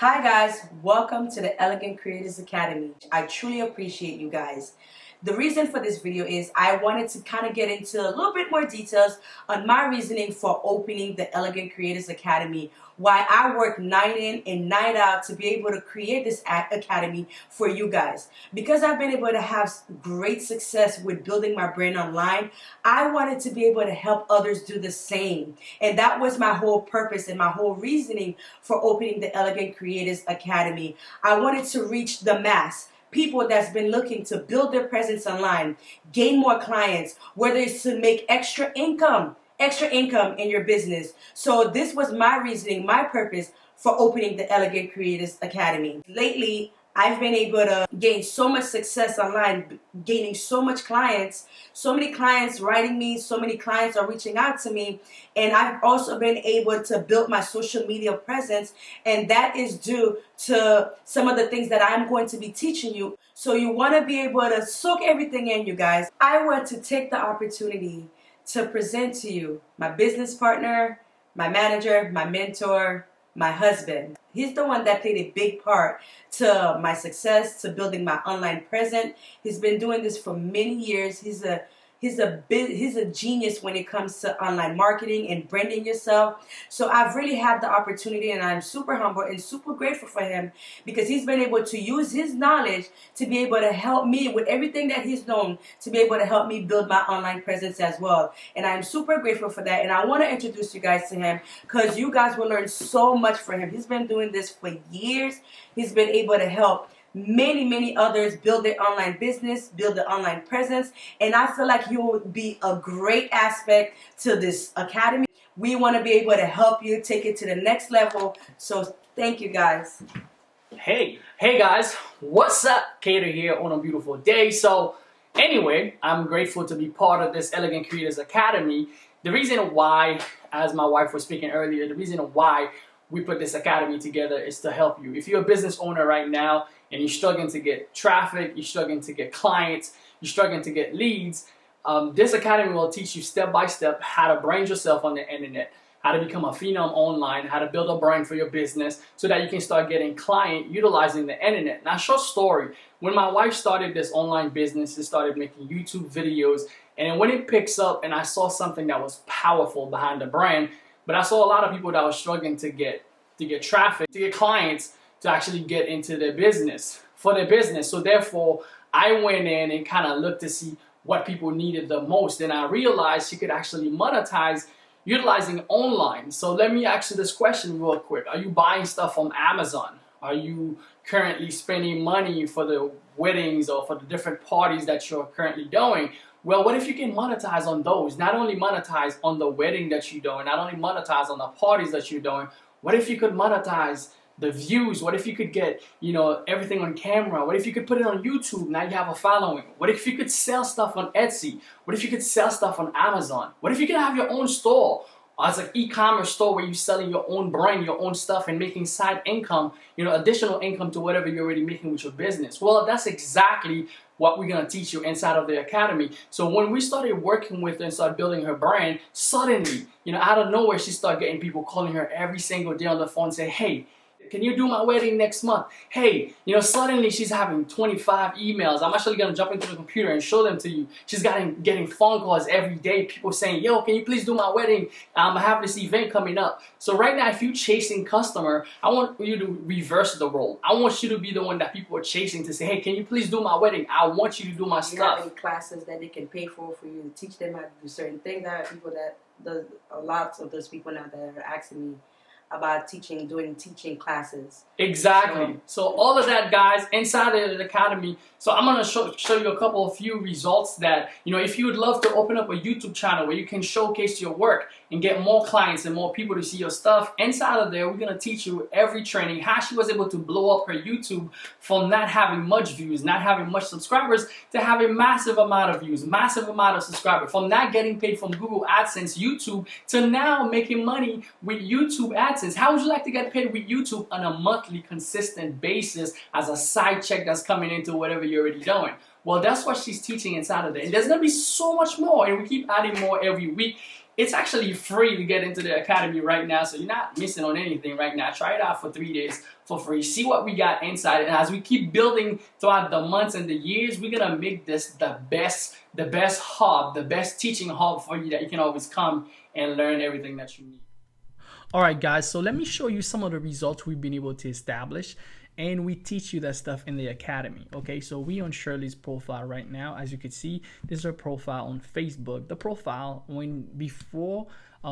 Hi guys, welcome to the Elegant Creators Academy. I truly appreciate you guys. The reason for this video is I wanted to kind of get into a little bit more details on my reasoning for opening the Elegant Creators Academy, why I work night in and night out to be able to create this academy for you guys. Because I've been able to have great success with building my brand online, I wanted to be able to help others do the same. And that was my whole purpose and my whole reasoning for opening the Elegant Creators Academy. I wanted to reach the mass. People that's been looking to build their presence online, gain more clients, whether it's to make extra income in your business. So this was my reasoning, my purpose for opening the Elegant Creators Academy. Lately, I've been able to gain so much success online, gaining so much clients, so many clients writing me, so many clients are reaching out to me, and I've also been able to build my social media presence, and that is due to some of the things that I'm going to be teaching you. So you want to be able to soak everything in, you guys. I want to take the opportunity to present to you my business partner, my manager, my mentor, my husband. He's the one that played a big part to my success, to building my online presence. He's been doing this for many years. He's a genius when it comes to online marketing and branding yourself. So I've really had the opportunity, and I'm super humble and super grateful for him because he's been able to use his knowledge to be able to help me with everything that he's known, to be able to help me build my online presence as well. And I'm super grateful for that. And I want to introduce you guys to him because you guys will learn so much from him. He's been doing this for years. He's been able to help many others build their online business, build their online presence, and I feel like you will be a great aspect to this academy. We want to be able to help you take it to the next level. So thank you guys. Hey guys, what's up? Cater here on a beautiful day. So anyway, I'm grateful to be part of this Elegant Creators Academy. The reason why, as my wife was speaking earlier, the reason why we put this academy together is to help you. If you're a business owner right now and you're struggling to get traffic, you're struggling to get clients, you're struggling to get leads, this academy will teach you step by step how to brand yourself on the internet, how to become a phenom online, how to build a brand for your business so that you can start getting client utilizing the internet. Now, short story, when my wife started this online business, she started making YouTube videos, and when it picks up and I saw something that was powerful behind the brand, but I saw a lot of people that were struggling to get traffic, to get clients, to actually get into their business, for their business. So therefore, I went in and kind of looked to see what people needed the most. And I realized you could actually monetize utilizing online. So let me ask you this question real quick. Are you buying stuff from Amazon? Are you currently spending money for the weddings or for the different parties that you're currently doing? Well, what if you can monetize on those? Not only monetize on the wedding that you're doing, not only monetize on the parties that you're doing, what if you could monetize the views? What if you could get, everything on camera? What if you could put it on YouTube? Now you have a following. What if you could sell stuff on Etsy? What if you could sell stuff on Amazon? What if you could have your own store? As an e-commerce store where you're selling your own brand, your own stuff, and making side income, additional income to whatever you're already making with your business. Well, that's exactly what we're going to teach you inside of the academy. So when we started working with her and started building her brand, suddenly, out of nowhere, she started getting people calling her every single day on the phone saying, hey, can you do my wedding next month? Hey, suddenly she's having 25 emails. I'm actually going to jump into the computer and show them to you. She's getting phone calls every day. People saying, yo, can you please do my wedding? I have this event coming up. So right now, if you're chasing customer, I want you to reverse the role. I want you to be the one that people are chasing to say, hey, can you please do my wedding? I want you to do my stuff. You have any classes that they can pay for you to teach them how to do certain things? There are people that, a lot of those people now that are asking me about doing teaching classes. Exactly. So all of that, guys, inside of the academy. So I'm going to show you a few results that, if you would love to open up a YouTube channel where you can showcase your work and get more clients and more people to see your stuff, inside of there, we're going to teach you every training, how she was able to blow up her YouTube from not having much views, not having much subscribers, to having a massive amount of views, massive amount of subscribers, from not getting paid from Google AdSense, YouTube, to now making money with YouTube AdSense. How would you like to get paid with YouTube on a monthly consistent basis as a side check that's coming into whatever you're already doing? Well, that's what she's teaching inside of there. And there's going to be so much more, and we keep adding more every week. It's actually free to get into the academy right now, so you're not missing on anything right now. Try it out for 3 days for free. See what we got inside, and as we keep building throughout the months and the years, we're gonna make this the best hub, the best teaching hub for you, that you can always come and learn everything that you need. All right, guys, so let me show you some of the results we've been able to establish, and we teach you that stuff in the academy. Okay, so we on Sherly's profile right now. As you can see, this is her profile on Facebook. The profile, before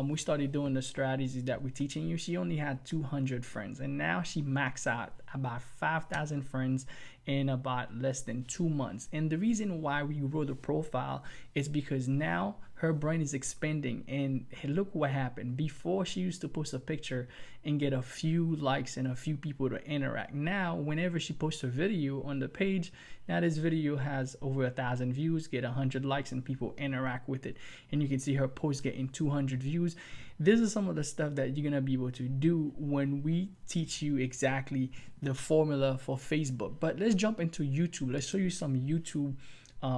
we started doing the strategies that we're teaching you, she only had 200 friends, and now she maxed out about 5,000 friends in about less than 2 months. And the reason why we grow the profile is because now her brand is expanding. And look what happened. Before, she used to post a picture and get a few likes and a few people to interact. Now, whenever she posts a video on the page, now this video has over 1,000 views, get 100 likes, and people interact with it. And you can see her post getting 200 views. This is some of the stuff that you're gonna be able to do when we teach you exactly the formula for Facebook. But let's jump into YouTube. Let's show you some YouTube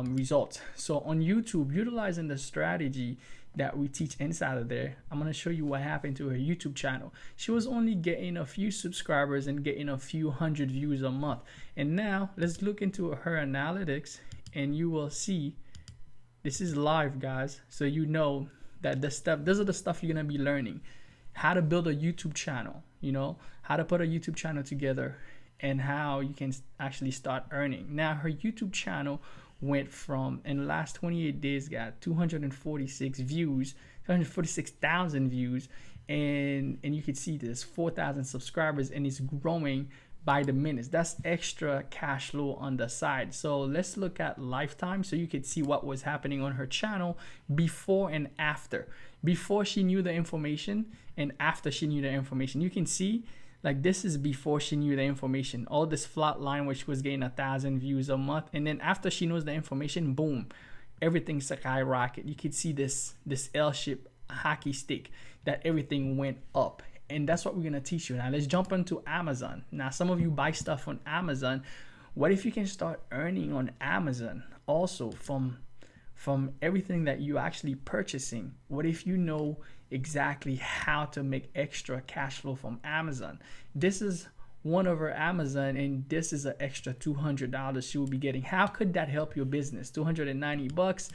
results. So on YouTube, utilizing the strategy that we teach inside of there, I'm going to show you what happened to her YouTube channel. She was only getting a few subscribers and getting a few hundred views a month. And now let's look into her analytics, and you will see this is live, guys. So you know that this are the stuff you're going to be learning. How to build a YouTube channel, how to put a YouTube channel together, and how you can actually start earning. Now her YouTube channel went from, in the last 28 days, got 246 views, 246,000 views, and you can see there's 4,000 subscribers, and it's growing by the minutes. That's extra cash flow on the side. So let's look at lifetime, so you could see what was happening on her channel before and after. Before she knew the information and after she knew the information. You can see, like, this is before she knew the information. All this flat line, which was getting 1,000 views a month. And then after she knows the information, boom, everything skyrocket. You could see this L-shaped hockey stick, that everything went up. And that's what we're going to teach you. Now let's jump into Amazon. Now, some of you buy stuff on Amazon. What if you can start earning on Amazon also from everything that you're actually purchasing? What if you know exactly how to make extra cash flow from Amazon? This is one of her Amazon, and this is an extra $200 she will be getting. How could that help your business? $290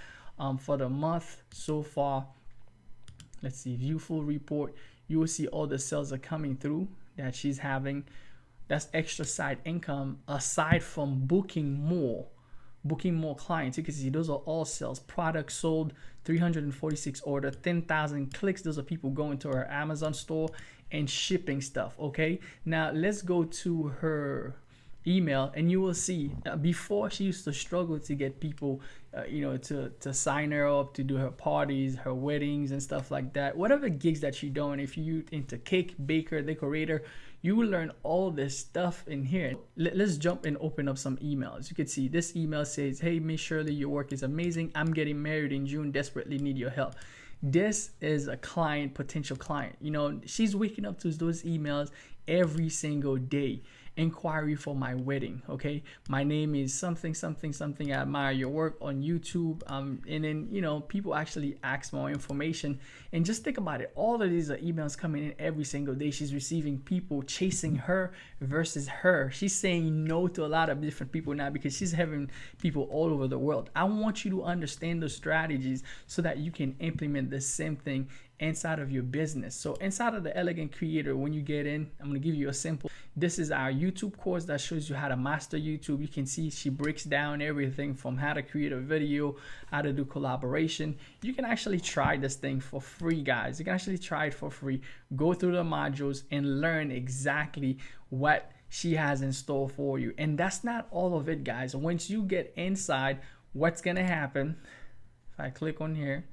for the month so far. Let's see, view full report. You will see all the sales are coming through that she's having. That's extra side income aside from booking more clients. You can see those are all sales. Products sold, 346 order, 10,000 clicks. Those are people going to her Amazon store and shipping stuff. Okay, now let's go to her email, and you will see before she used to struggle to get people to sign her up to do her parties, her weddings and stuff like that. Whatever gigs that you're doing, if you're into cake baker, decorator, you will learn all this stuff in here. Let's jump and open up some emails. You can see this email says, "Hey Miss Sherly, your work is amazing. I'm getting married in June, desperately need your help." This is a client, potential client. She's waking up to those emails every single day. Inquiry for my wedding. Okay, my name is something. I admire your work on YouTube. And then people actually ask more information. And just think about it. All of these are emails coming in every single day. She's receiving people chasing her versus her. She's saying no to a lot of different people now because she's having people all over the world. I want you to understand the strategies so that you can implement the same thing inside of your business. So inside of the Elegant Creator, when you get in, I'm going to give you a simple, this is our YouTube course that shows you how to master YouTube. You can see she breaks down everything from how to create a video, how to do collaboration. You can actually try this thing for free, guys. You can actually try it for free. Go through the modules and learn exactly what she has in store for you. And that's not all of it, guys. Once you get inside, what's going to happen, if I click on here,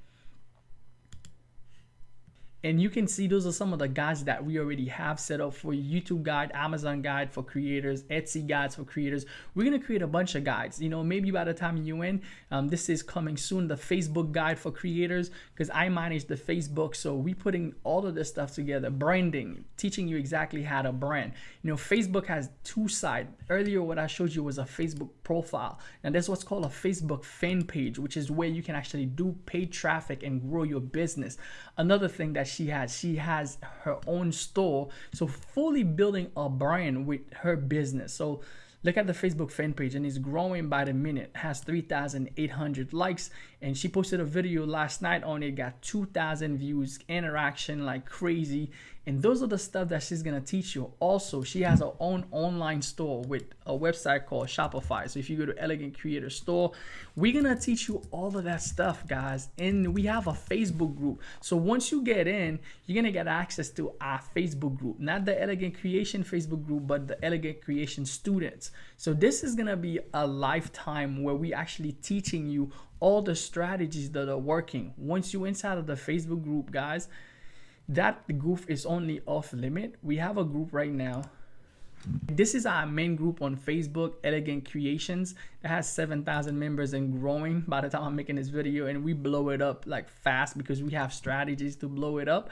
And you can see those are some of the guides that we already have set up for you. YouTube guide, Amazon guide for creators, Etsy guides for creators. We're going to create a bunch of guides. You know, maybe by the time you in, this is coming soon, the Facebook guide for creators, because I manage the Facebook. So we putting all of this stuff together, branding, teaching you exactly how to brand. You know, Facebook has two sides. Earlier, what I showed you was a Facebook profile. And there's what's called a Facebook fan page, which is where you can actually do paid traffic and grow your business. Another thing that she has her own store, so fully building a brand with her business. So look at the Facebook fan page, and it's growing by the minute. It has 3,800 likes, and she posted a video last night on it, got 2,000 views, interaction like crazy. And those are the stuff that she's gonna teach you. Also, she has her own online store with a website called Shopify. So if you go to Elegant Creator Store, we're gonna teach you all of that stuff, guys. And we have a Facebook group. So once you get in, you're gonna get access to our Facebook group, not the Elegant Creation Facebook group, but the Elegant Creation students. So this is gonna be a lifetime where we actually teaching you all the strategies that are working. Once you're inside of the Facebook group, guys, that group is only off limit. We have a group right now. This is our main group on Facebook, Elegant Creations. It has 7,000 members and growing by the time I'm making this video, and we blow it up like fast because we have strategies to blow it up.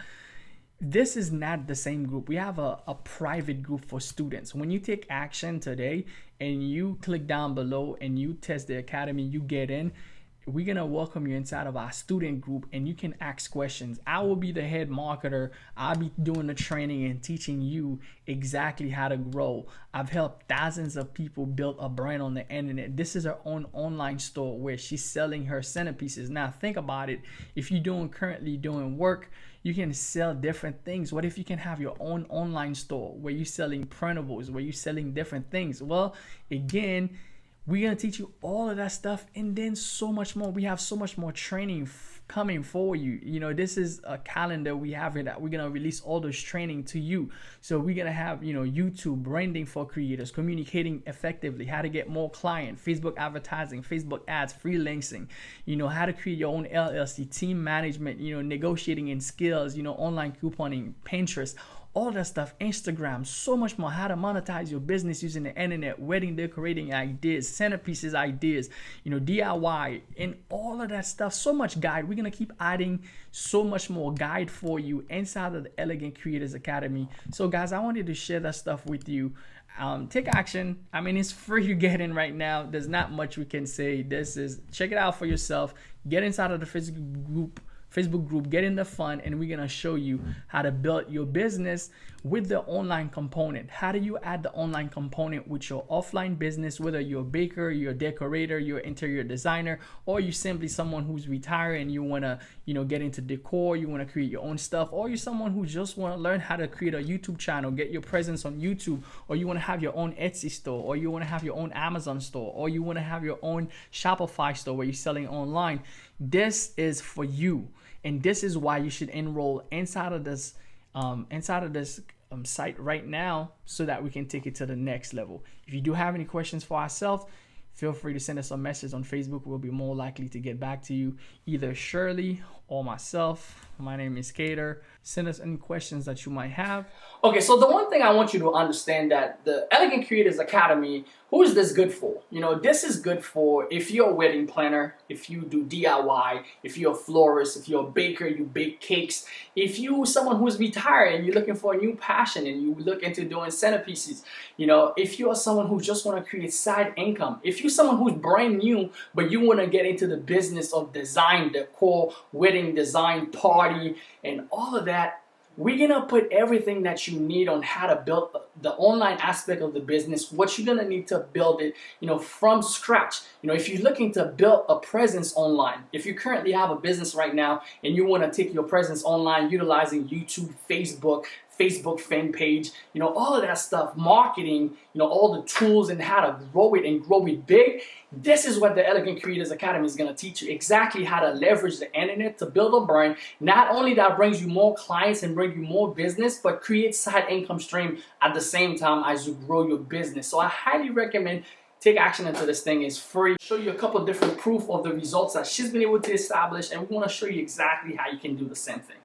This is not the same group. We have a private group for students. When you take action today and you click down below and you test the academy, you get in, we're gonna welcome you inside of our student group, and you can ask questions. I will be the head marketer. I'll be doing the training and teaching you exactly how to grow. I've helped thousands of people build a brand on the internet. This is her own online store where she's selling her centerpieces. Now think about it. If you're currently doing work, you can sell different things. What if you can have your own online store where you're selling printables, where you're selling different things? Well, again, we're going to teach you all of that stuff and then so much more. We have so much more training coming for you. You know, this is a calendar we have it that we're going to release all this training to you. So we're going to have, you know, YouTube, branding for creators, communicating effectively, how to get more clients, Facebook advertising, Facebook ads, freelancing, you know, how to create your own LLC, team management, you know, negotiating in skills, you know, online couponing, Pinterest, all that stuff, Instagram, so much more, how to monetize your business using the internet, wedding decorating ideas, centerpieces ideas, you know, DIY, and all of that stuff. So much guide. We're gonna keep adding so much more guide for you inside of the Elegant Creators Academy. So guys, I wanted to share that stuff with you. Take action. I mean, it's free to get in right now. There's not much we can say. Check it out for yourself. Get inside of the Facebook group, get in the fun, and we're gonna show you how to build your business with the online component. How do you add the online component with your offline business, whether you're a baker, you're a decorator, you're an interior designer, or you're simply someone who's retired and you wanna, you know, get into decor, you wanna create your own stuff, or you're someone who just wanna learn how to create a YouTube channel, get your presence on YouTube, or you wanna have your own Etsy store, or you wanna have your own Amazon store, or you wanna have your own Shopify store where you're selling online. This is for you. And this is why you should enroll inside of this site right now, so that we can take it to the next level. If you do have any questions for ourselves, feel free to send us a message on Facebook. We'll be more likely to get back to you, either Shirley or myself. My name is Cater. Send us any questions that you might have. Okay, so the one thing I want you to understand, that the Elegant Creators Academy, who is this good for? You know, this is good for if you're a wedding planner, if you do DIY, if you're a florist, if you're a baker, you bake cakes, if you're someone who's retired and you're looking for a new passion and you look into doing centerpieces, you know, if you're someone who just want to create side income, if you're someone who's brand new but you want to get into the business of design, decor, wedding design, party, and all of that, we're gonna put everything that you need on how to build the online aspect of the business, what you're gonna need to build it, you know, from scratch. You know, if you're looking to build a presence online, if you currently have a business right now and you wanna take your presence online utilizing YouTube, Facebook fan page, you know, all of that stuff, marketing, you know, all the tools and how to grow it and grow it big. This is what the Elegant Creators Academy is going to teach you, exactly how to leverage the internet to build a brand. Not only that brings you more clients and bring you more business, but create side income stream at the same time as you grow your business. So I highly recommend take action into this thing. Is free. Show you a couple different proof of the results that she's been able to establish, and we want to show you exactly how you can do the same thing.